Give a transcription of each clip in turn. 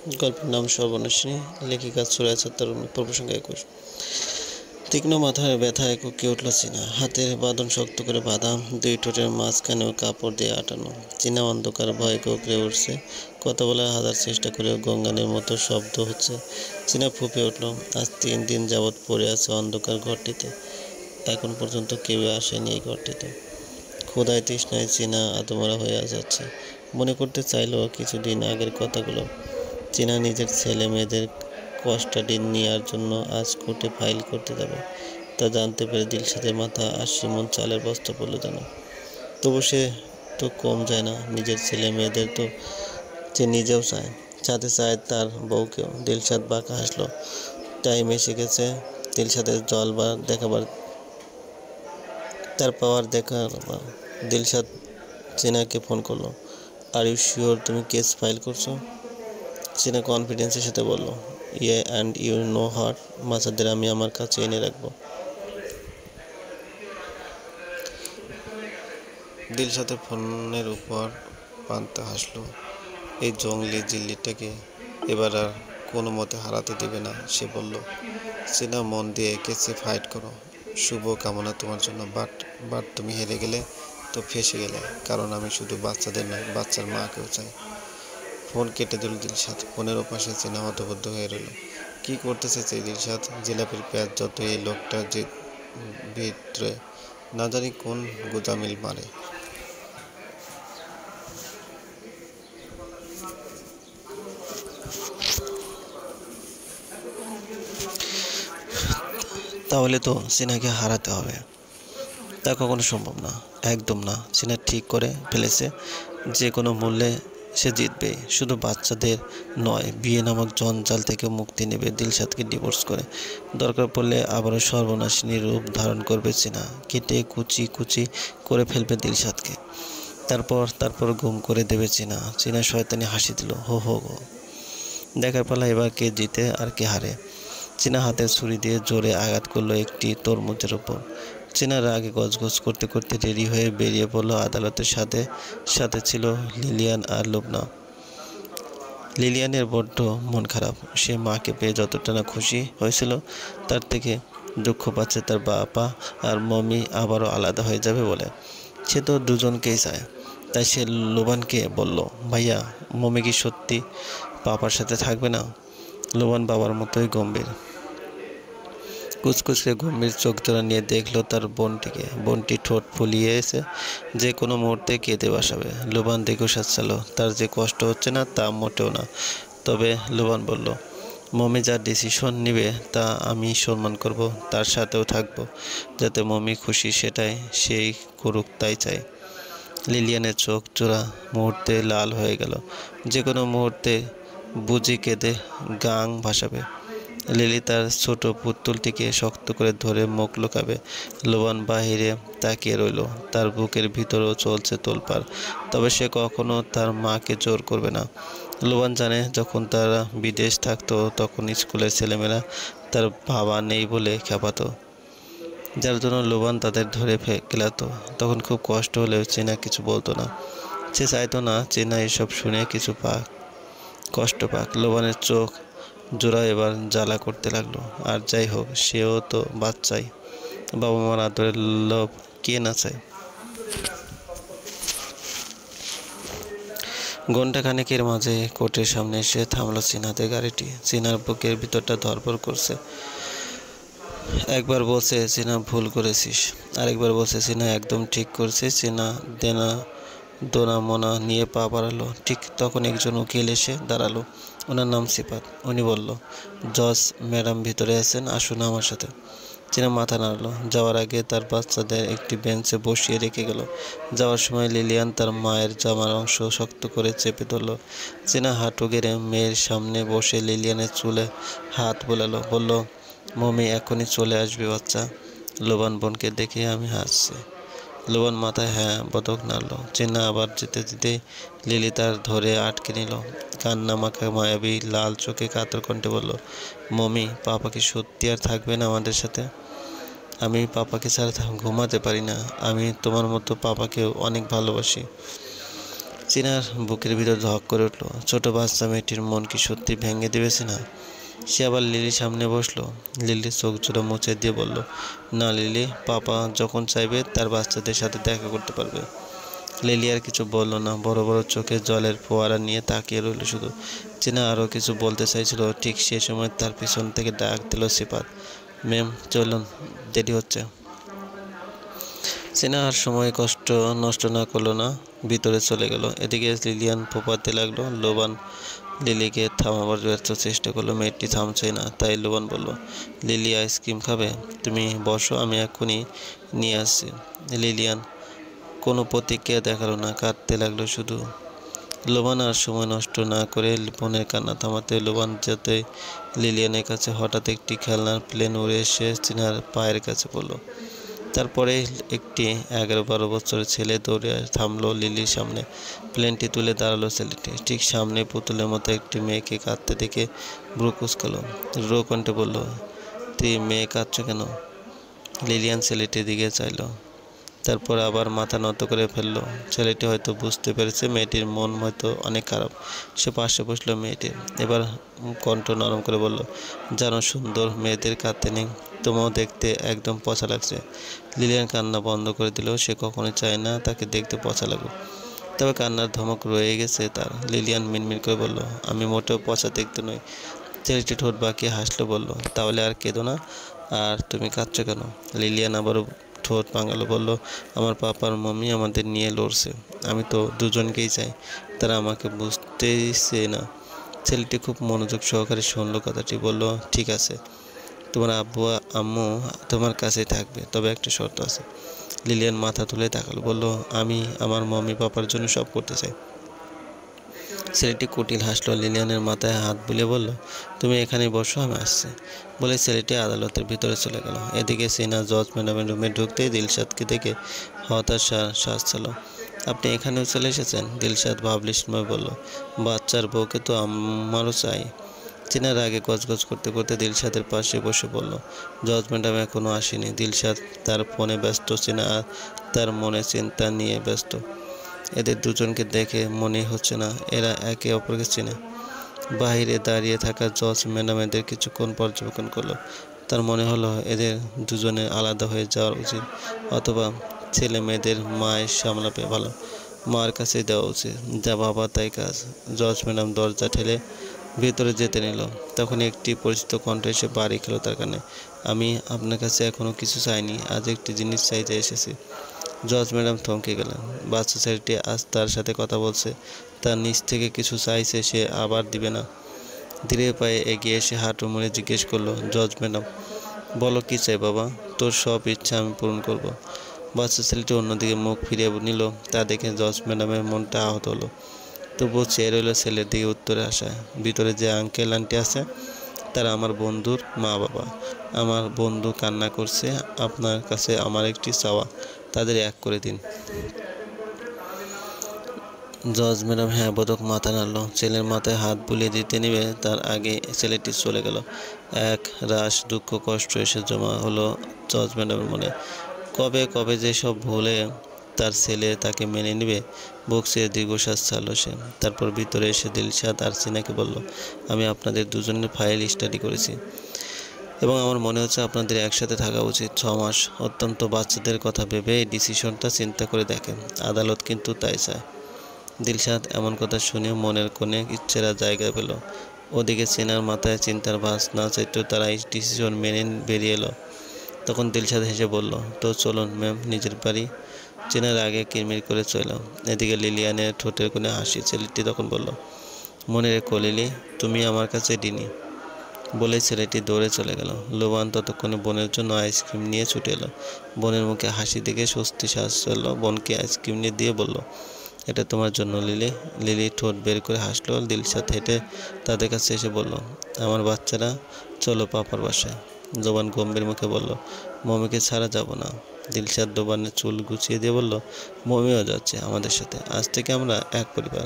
গল্পের নাম সর্বনাশিনী। লেখিকা সুরাইয়া আক্তার। প্রসঙ্গ 21। তীক্ষ্ণ মাথার ব্যথায় কুঁকিয়ে উঠল চীনা। হাতের বাঁধন শক্ত করে বাঁধা, দুই ঠোঁটের মাঝখানেও কাপড় দিয়ে আটানো। চীনা অন্ধকার ভয়ে কুঁকড়ে উঠছে। কথা বলার হাজার চেষ্টা করেও গঙ্গানের মতো শব্দ হচ্ছে। চীনা ফুঁপিয়ে উঠল। আজ 3 দিন যাবৎ পড়ে আছে অন্ধকার ঘরটিতে। এখন পর্যন্ত কেউ আসেনি এই ঘরটিতে। ক্ষুধায় তৃষ্ণায় চীনা আধমরা হয়ে যাচ্ছে। মনে করতে চাইল কিছুদিন আগের কথাগুলো। চীনা নিজের ছেলে মেয়েদের কস্টাডি নেওয়ার জন্য আজ কোর্টে ফাইল করতে যাবে। তা জানতে পেরে দিলশাদের মাথা 80 মণ চালের বস্তা পড়ল যেন। তবু সে তো কম যায় না। নিজের ছেলে মেয়েদের তো সে নিজেও চায়, সাথে চায় তার বউকেও। দিলশাদ বাঁকা হাসল। টাইম এসে গেছে দিলশাদের জল বা দেখাবার, তার পাওয়ার দেখাবার। দিলশাদ চীনাকে ফোন করলো। আর ইউ শিওর তুমি কেস ফাইল করছো? চীনা কনফিডেন্সের সাথে বলল, ইয়ে অ্যান্ড ইউ নো হার্ট। বাচ্চাদের আমি আমার কাছে এনে রাখবো। দিলশাদের ফোনের উপর পান্তা হাসলো। এই জঙ্গলি জিল্লিটাকে এবার আর কোনো মতে হারাতে দেবে না সে বলল। চীনা মন দিয়ে কেসে ফাইট করো, শুভ কামনা তোমার জন্য। বাট তুমি হেরে গেলে তো ফেসে গেলে, কারণ আমি শুধু বাচ্চাদের নয়, বাচ্চার মাকেও চাই। ফোন কেটে দিল দিলশাদ। ফোনের ওপাশে চীনা হতবুদ্ধ হয়ে রইল। কি করতে চাইছে দিলশাদ? জিলাপির পেঁয়াজ যত এই লোকটা যে ভিতরে না জানি কোন গোদামিল মারে। তাহলে তো চীনাকে হারাতে হবে। তা কখনো সম্ভব না, একদম না। চীনা ঠিক করে ফেলেছে যে কোনো মূল্যে সে জিতবে। শুধু বাচ্চাদের নয়, বিয়ে নামক জঞ্জাল থেকে মুক্তি নেবে দিলশাদকে ডিভোর্স করে। দরকার পড়লে আবারও সর্বনাশিনী রূপ ধারণ করবে চীনা। কেটে কুচি কুচি করে ফেলবে দিলশাদকে। তারপর গুম করে দেবে চীনা। চীনা শয়তানি হাসি দিল, হো হো গো। দেখার পালা এবার কে জিতে আর কে হারে। চীনা হাতের ছুরি দিয়ে জোরে আঘাত করলো একটি তরমুজের ওপর। চীনা রাগে গজগজ করতে করতে রেডি হয়ে বেরিয়ে পড়ল আদালতের। সাথে সাথে ছিল লিলিয়ান আর লুবনা। লিলিয়ানের বড্ড মন খারাপ। সে মাকে পেয়ে যতটা না খুশি হয়েছিল, তার থেকে দুঃখ পাচ্ছে তার বাবা আর মমি আবারও আলাদা হয়ে যাবে বলে। সে তো দুজনকেই চায়। তাই সে লোবানকে বলল, ভাইয়া, মমি কি সত্যি পাপার সাথে থাকবে না? লোবান বাবার মতোই গম্ভীর। কুচকুচকে গম্ভীর চোখ জোড়া নিয়ে দেখলো তার বোনটিকে। বোনটি ঠোঁট ফুলিয়ে এসে যে কোনো মুহূর্তে কেঁদে বসাবে। লোবান দেখেও সাচ্ছালো। তার যে কষ্ট হচ্ছে না তা মোটেও না। তবে লোবান বলল, মমি যা ডিসিশন নিবে তা আমি সম্মান করব, তার সাথেও থাকবো। যাতে মমি খুশি সেটাই সেই করুক, তাই চাই। লিলিয়ানের চোখ জোড়া মুহূর্তে লাল হয়ে গেল। যে কোনো মুহূর্তে বুঝি কেঁদে গাং ভাসাবে। লিলি তার ছোট পুতুলটিকে শক্ত করে ধরে মুখ লুকাবে। লোবান বাহিরে তাকিয়ে রইল। তার বুকের ভিতরেও চলছে তোলপাড়। তবে সে কখনো তার মাকে জোর করবে না। লোবান জানে, যখন তারা বিদেশ থাকতো তখন স্কুলের ছেলেমেয়েরা তার বাবা নেই বলে খেপাতো, যার জন্য লোবান তাদের ধরে খেলাতো। তখন খুব কষ্ট হলেও চীনা কিছু বলতো না। সে চাইতো না চীনা এসব শুনে কিছু পাক, কষ্ট পাক। লোবানের চোখ জোড়া এবার জ্বালা করতে লাগলো। আর যাই হোক, সেও তো বাচ্চাই। বাবা মার আদরের লোভ কে না চায়? ঘণ্টাখানেকের মাঝে কোর্টের সামনে এসে থামলো চীনাদের গাড়িটি। চীনার বুকের ভিতরটা ধড়ফড় করছে। একবার বলছে, চীনা ভুল করেছিস। আরেকবার বলছে, চীনা একদম ঠিক করছিস। চীনা দোনা মোনা নিয়ে পা বাড়ালো। ঠিক তখন একজন উকিল এসে দাঁড়ালো। ওনার নাম সিফাত। উনি বলল, জজ ম্যাডাম ভিতরে আছেন, আসুন আমার সাথে। চীনা মাথা নাড়ল। যাওয়ার আগে তার বাচ্চাদের একটি বেঞ্চে বসিয়ে রেখে গেল। যাওয়ার সময় লিলিয়ান তার মায়ের জামার অংশ শক্ত করে চেপে ধরল। চীনা হাঁটু গেড়ে মেয়ের সামনে বসে লিলিয়ানের চুলে হাত বোলালো। বলল, মমি এখনই চলে আসবে বাচ্চা। লোবান বোনকে দেখে আমি হাসছি। লোবান মাথায় হ্যাঁ বদক নাড়ল। চীনা আবার যেতে যেতে লিলি তার ধরে আটকে নিল। কান্না মাখা মায়াবী লাল চোখে কাতর কণ্ঠে বলল, মমি, পাপা কি সত্যি আর থাকবে না আমাদের সাথে? আমি পাপাকে ছাড়া ঘুমাতে পারি না। আমি তোমার মতো পাপাকেও অনেক ভালোবাসি। চিনার বুকের ভিতর ধক করে উঠল। ছোট বাচ্চা মেয়েটির মন কি সত্যি ভেঙে দেবে না? সে আবার লিলির সামনে বসলো। লিলি চোখ জোড়া মুছে দিয়ে বলল, না লিলি, পাপা যখন চাইবে তার বাচ্চাদের সাথে দেখা করতে পারবে। লিলি আর কিছু বলল না, বড় বড় চোখে জলের ফোয়ারা নিয়ে তাকিয়ে রইল শুধু। চিনা আরও কিছু বলতে চাইছিল, ঠিক সে সময় তার পিছন থেকে ডাক দিল সিফাত, ম্যাম চলুন, দেরি হচ্ছে। চিনা আর সময় কষ্ট নষ্ট না করলো না, ভিতরে চলে গেল। এদিকে লিলিয়ান ফোপাতে লাগলো। লোবান লিলিকে থামাবার ব্যর্থ চেষ্টা করলো, মেয়েটি থামছেই না। তাই লোবান বলল, লিলি আইসক্রিম খাবে? তুমি বসো, আমি এক্ষুনি নিয়ে আসছি। লিলিয়ান কোনো প্রতিক্রিয়া দেখালো না, কাঁদতে লাগলো শুধু। লোবান আর সময় নষ্ট না করে বোনের কান্না থামাতে লোবান যেতে লিলিয়ানের কাছে হঠাৎ একটি খেলনার প্লেন উড়ে এসে চিনার পায়ের কাছে পড়ল। তারপরে একটি 11-12 বছরের ছেলে দৌড়ে থামলো লিলির সামনে। প্লেনটি তুলে দাঁড়ালো ছেলেটি। ঠিক সামনে পুতুলের মতো একটি মেয়েকে কাঁদতে দেখে ভ্রু কুঁচকালো। রো কণ্ঠে বলল, তুই মেয়ে কাঁদছো কেন? লিলিয়ান ছেলেটির দিকে চাইল, তারপর আবার মাথা নত করে ফেললো। ছেলেটি হয়তো বুঝতে পেরেছে মেয়েটির মন হয়তো অনেক খারাপ। সে পাশে বসলো মেয়েটির। এবার কণ্ঠ নরম করে বলল, জানো সুন্দর, মেয়েদের কাঁদতে নেই, তোমাও দেখতে একদম পচা লাগছে। লিলিয়ান কান্না বন্ধ করে দিল। সে কখনোই চায় না তাকে দেখতে পচা লাগুক, তবে কান্নার ধমক রয়ে গেছে তার। লিলিয়ান মিনমিন করে বলল, আমি মোটেও পচা দেখতে নই। ছেলেটি ঠোঁট বাঁকিয়ে হাসলো, বলল, তাহলে আর কেঁদো না। আর তুমি কাঁদছো কেন? লিলিয়ান আবারও ঠোঁট বাঙালো, বলল, আমার পাপার মাম্মি আমাদের নিয়ে লড়ছে। আমি তো দুজনকেই চাই, তারা আমাকে বুঝতেইছে না। ছেলেটি খুব মনোযোগ সহকারে শুনলো কথাটি। বলল, ঠিক আছে, তোমার আব্বু আম্মু তোমার কাছেই থাকবে, তবে একটা শর্ত আছে। লিলিয়ান মাথা তুলে তাকালো, বলল, আমি আমার মাম্মি পাপার জন্য সব করতে চাই। ছেলেটি কুটিল হাসলো। লিলিয়ানের মাথায় হাত বুলিয়ে বলল, তুমি এখানেই বসো, আমি আসছি। বলে ছেলেটি আদালতের ভিতরে চলে গেল। এদিকে সিনা জজ ম্যাডামের রুমে ঢুকতেই দিলশাদকে দেখে হতাশা শ্বাস ছিল। আপনি এখানেও চলে এসেছেন? দিলশাদ ভাবলিসময় বলল, বাচ্চার বউকে তো আমারও চাই। চিনার আগে গজগজ করতে করতে দিলশাদের পাশে বসে বলল, জজ ম্যাডাম এখনও আসেনি। দিলশাদ তার ফোনে ব্যস্ত, চিনা তার মনে চিন্তা নিয়ে ব্যস্ত। এদের দুজনকে দেখে মনে হচ্ছে না এরা একে অপরকে চেনে। বাহিরে দাঁড়িয়ে থাকা জজ ম্যাডাম এদের কিছুক্ষণ পর্যবেক্ষণ করলো। তার মনে হলো এদের দুজনের আলাদা হয়ে যাওয়ার উচিত, অথবা ছেলে মেয়েদের মায়ের সামলাবে ভালো, মার কাছে দেওয়া উচিত। যা বাবা তাই কাজ। জজ ম্যাডাম দরজা ঠেলে ভেতরে যেতে নিল। তখন একটি পরিচিত কণ্ঠ এসে বাড়ি খেলো তার কানে, আমি আপনার কাছে এখনও কিছু চাইনি, আজ একটি জিনিস চাইতে এসেছি। জজ ম্যাডাম থমকে গেলেন। বাচ্চা ছেলেটি আজ তার সাথে কথা বলছে, তার নিচ থেকে কিছু চাইছে, সে আবার দিবে না। ধীরে পায়ে এগিয়ে এসে হাঁটু মুড়ে জিজ্ঞেস করলো, জজ ম্যাডাম বলো কি চাই বাবা, তোর সব ইচ্ছা আমি পূরণ করব। বাচ্চা ছেলেটি অন্যদিকে মুখ ফিরিয়ে নিল। তা দেখে জজ ম্যাডামের মনটা আহত হলো, তবুও চেয়ে রইল ছেলের দিকে উত্তরে আসায়। ভিতরে যে আঙ্কেল আন্টি আছে তারা আমার বন্ধুর মা বাবা। আমার বন্ধু কান্না করছে, আপনার কাছে আমার একটি চাওয়া, তাদের এক করে দিন। জজ ম্যাডাম হ্যাঁ বোধক মাথা নাড়ল। ছেলের মাথায় হাত বুলিয়ে দিতে নিবে তার আগে ছেলেটি চলে গেল। এক রাশ দুঃখ কষ্ট এসে জমা হলো জজ ম্যাডামের মনে। কবে কবে যে সব ভুলে তার ছেলে তাকে মেনে নেবে। বুক ছেড়ে দীর্ঘশ্বাস ছাড়ল সে। তারপর ভিতরে এসে দিলশাদ আর সিনাকে বলল, আমি আপনাদের দুজনের ফাইল স্টাডি করেছি এবং আমার মনে হচ্ছে আপনাদের একসাথে থাকা উচিত। 6 মাস। অত্যন্ত বাচ্চাদের কথা ভেবে এই ডিসিশনটা চিন্তা করে দেখেন, আদালত কিন্তু তাই চায়। দিলশাদ এমন কথা শুনে মনের কোণে ইচ্ছেরা জায়গা পেল। ওদিকে সিনার মাথায় চিন্তার ভাঁজ না চাইতেও তারা এই ডিসিশন মেনে বেরিয়ে এলো। তখন দিলশাদ হেসে বলল, তো চলুন ম্যাম, নিজের বাড়ি। চেনার আগে কিরমির করে চলল। এদিকে লিলিয়ানের ঠোঁটের কোণে হাসি। ছেলেটি তখন বলল, মনে রেখো লিলি, তুমি আমার কাছে ডিনি। বলে ছেলেটি দৌড়ে চলে গেল। লোবান ততক্ষণে বোনের জন্য আইসক্রিম নিয়ে ছুটে এলো। বোনের মুখে হাসি দেখে স্বস্তি শ্বাস ফেলল। বোনকে আইসক্রিম নিয়ে দিয়ে বলল, এটা তোমার জন্য লিলি। লিলি ঠোঁট বের করে হাসলো। দিলশাদ হেঁটে তাদের কাছে এসে বলল, আমার বাচ্চারা চলো পাপার বাসায়। লোবান গম্ভীর মুখে বলল, মমিকে ছাড়া যাব না। দিলশাদ লোবানের চুল গুছিয়ে দিয়ে বলল, মমিও যাচ্ছে আমাদের সাথে, আজ থেকে আমরা এক পরিবার।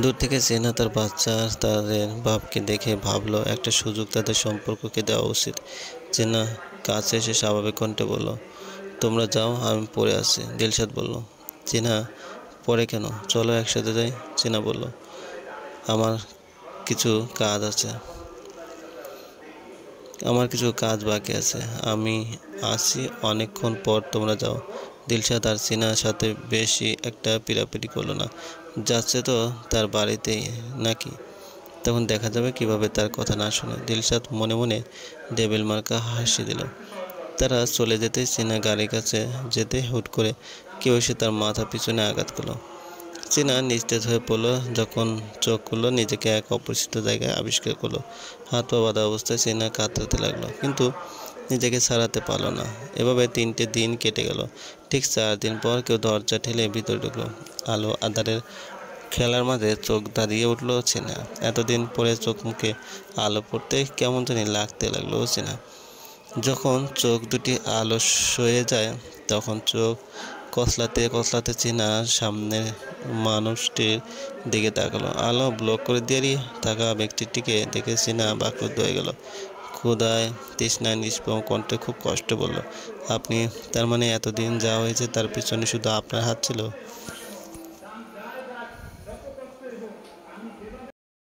দূর থেকে চেনা তার বাচ্চা তাদের বাপকে দেখে ভাবলো একটা সুযোগ তাদের সম্পর্ককে দেওয়া উচিত। চেনা কাছে এসে স্বাভাবিক কণ্ঠে বলল, তোমরা যাও, আমি পড়ে আছি। দিলশাদ বলল। চেনা পরে কেন? চলো একসাথে যাই। চীনা বলল, আমার কিছু কাজ আছে। বাকি আছে। আমি আসি অনেকক্ষণ পর, তোমরা যাও। দিলশাদ আর চীনার সাথে বেশি একটা পিড়াপিড়ি করলো না। যাচ্ছে তো তার বাড়িতেই নাকি, তখন দেখা যাবে কিভাবে তার কথা না শুনে। দিলশাদ মনে মনে ডেবিল মার্কা হাসি দিল। তারা চলে যেতে চীনা গাড়ির কাছে যেতে হুট করে কেউ এসে তার মাথা পিছনে আঘাত করলো। চীনা নিস্তেজ হয়ে পড়লো। যখন চোখ খুললো, নিজেকে এক অপরিচিত জায়গায় আবিষ্কার করলো। হাত পা বাঁধা অবস্থায় চীনা কাতরাতে লাগলো, কিন্তু নিজেকে ছাড়াতে পারলো না। এভাবে 3টে দিন কেটে গেল। ঠিক 4 দিন পর কেউ দরজা ঠেলে ভিতরে ঢুকলো। আলো আঁধারের খেলার মাঝে চোখ দাঁড়িয়ে উঠলো চীনা। এতদিন পরে চোখ মুখে আলো পড়তে কেমন জানি লাগতে লাগলো চীনা। যখন চোখ দুটি আলস্য হয়ে যায়, তখন চোখ কচলাতে কচলাতে চীনা সামনের মানুষটির দিকে তাকালো। আলো ব্লক করে দিয়ে থাকা ব্যক্তিটিকে দেখে চীনা বাকরুদ্ধ হয়ে গেল। ক্ষুধায় তৃষ্ণায় নিষ্প্রভ কণ্ঠে খুব কষ্ট বলল, আপনি? তার মানে এতদিন যা হয়েছে তার পিছনে শুধু আপনার হাত ছিল?